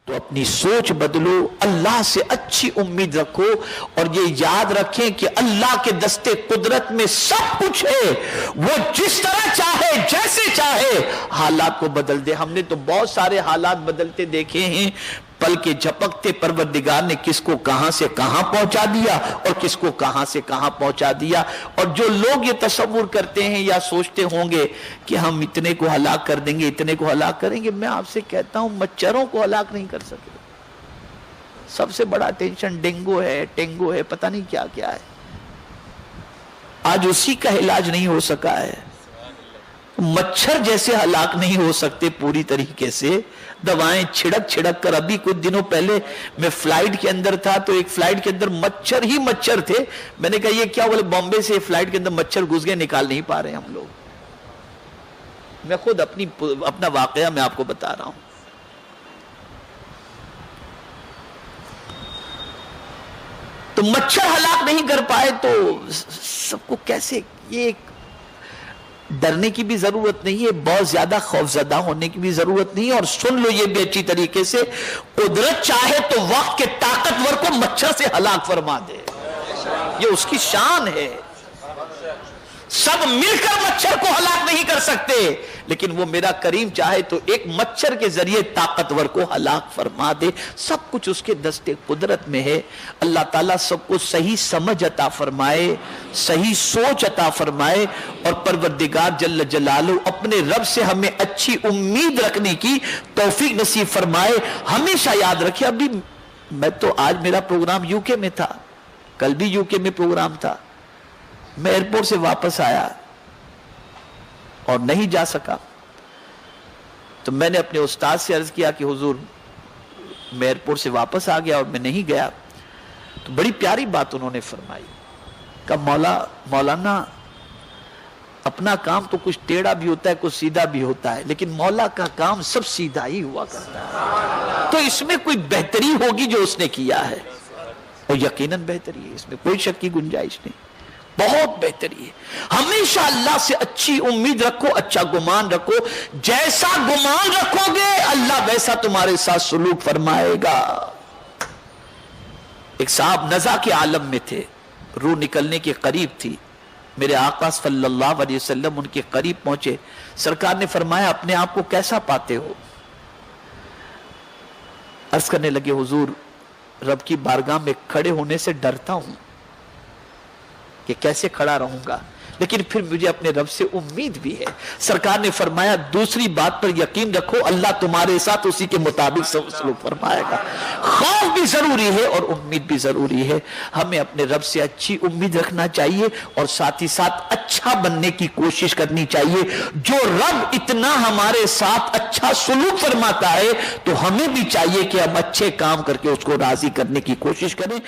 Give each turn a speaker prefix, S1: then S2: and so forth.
S1: تو اپنی سوچ بدلو، اللہ سے اچھی امید رکھو، اور یہ یاد رکھیں کہ اللہ کے دستے قدرت میں سب کچھ ہے، وہ جس طرح چاہے جیسے چاہے حالات کو بدل دے۔ ہم نے تو بہت سارے حالات بدلتے دیکھے ہیں، پل کے جھپکتے پروردگار نے کس کو کہاں سے کہاں پہنچا دیا اور کس کو کہاں سے کہاں پہنچا دیا۔ اور جو لوگ یہ تصور کرتے ہیں یا سوچتے ہوں گے کہ ہم اتنے کو ہلاک کر دیں گے، اتنے کو ہلاک کریں گے، میں آپ سے کہتا ہوں مچھروں کو ہلاک نہیں کر سکتے۔ سب سے بڑا ٹینشن ڈینگو ہے، پتہ نہیں کیا کیا ہے، آج اسی کا علاج نہیں ہو سکا ہے۔ مچھر جیسے ہلاک نہیں ہو سکتے پوری طریقے سے، دوائیں چھڑک کر۔ ابھی کچھ دنوں پہلے میں فلائٹ کے اندر تھا تو ایک فلائٹ کے اندر مچھر ہی مچھر تھے، میں نے کہا یہ کیا؟ بولے بامبے سے فلائٹ کے اندر مچھر گھس گئے، نکال نہیں پا رہے ہم لوگ۔ میں خود اپنا واقعہ میں آپ کو بتا رہا ہوں۔ تو مچھر ہلاک نہیں کر پائے تو سب کو کیسے؟ یہ ڈرنے کی بھی ضرورت نہیں ہے، بہت زیادہ خوفزدہ ہونے کی بھی ضرورت نہیں ہے، اور سن لو یہ بھی اچھی طریقے سے، قدرت چاہے تو وقت کے طاقتور کو مچھر سے ہلاک فرما دے، یہ اس کی شان ہے۔ سب مل کر مچھر کو ہلاک نہیں کر سکتے، لیکن وہ میرا کریم چاہے تو ایک مچھر کے ذریعے طاقتور کو ہلاک فرما دے۔ سب کچھ اس کے دستے قدرت میں ہے۔ اللہ تعالیٰ سب کو صحیح سمجھ عطا فرمائے، صحیح سوچ عطا فرمائے، اور پروردگار جل جلالہ اپنے رب سے ہمیں اچھی امید رکھنے کی توفیق نصیب فرمائے۔ ہمیشہ یاد رکھے، ابھی میں تو آج میرا پروگرام یو کے میں تھا، کل بھی یو کے میں پروگرام تھا، میں ایئرپورٹ سے واپس آیا اور نہیں جا سکا، تو میں نے اپنے استاد سے عرض کیا کہ حضور میں ایئرپورٹ سے واپس آ گیا اور میں نہیں گیا، تو بڑی پیاری بات انہوں نے فرمائی، کہا مولانا اپنا کام تو کچھ ٹیڑھا بھی ہوتا ہے، کچھ سیدھا بھی ہوتا ہے، لیکن مولا کا کام سب سیدھا ہی ہوا کرتا ہے، تو اس میں کوئی بہتری ہوگی جو اس نے کیا ہے، اور یقیناً بہتری ہے، اس میں کوئی شک کی گنجائش نہیں، بہت بہتری ہے۔ ہمیشہ اللہ سے اچھی امید رکھو، اچھا گمان رکھو، جیسا گمان رکھو گے اللہ ویسا تمہارے ساتھ سلوک فرمائے گا۔ ایک صاحب نزا کے عالم میں تھے، روح نکلنے کے قریب تھی، میرے آقا صلی اللہ علیہ وسلم ان کے قریب پہنچے، سرکار نے فرمایا اپنے آپ کو کیسا پاتے ہو؟ عرض کرنے لگے حضور رب کی بارگاہ میں کھڑے ہونے سے ڈرتا ہوں کہ کیسے کھڑا رہوں گا، لیکن پھر مجھے اپنے رب سے امید بھی ہے۔ سرکار نے فرمایا دوسری بات پر یقین رکھو، اللہ تمہارے ساتھ اسی کے مطابق سلوک فرمائے گا۔ خوف بھی ضروری ہے اور امید بھی ضروری ہے، ہمیں اپنے رب سے اچھی امید رکھنا چاہیے، اور ساتھ ہی ساتھ اچھا بننے کی کوشش کرنی چاہیے۔ جو رب اتنا ہمارے ساتھ اچھا سلوک فرماتا ہے تو ہمیں بھی چاہیے کہ ہم اچھے کام کر کے اس کو راضی کرنے کی کوشش کریں۔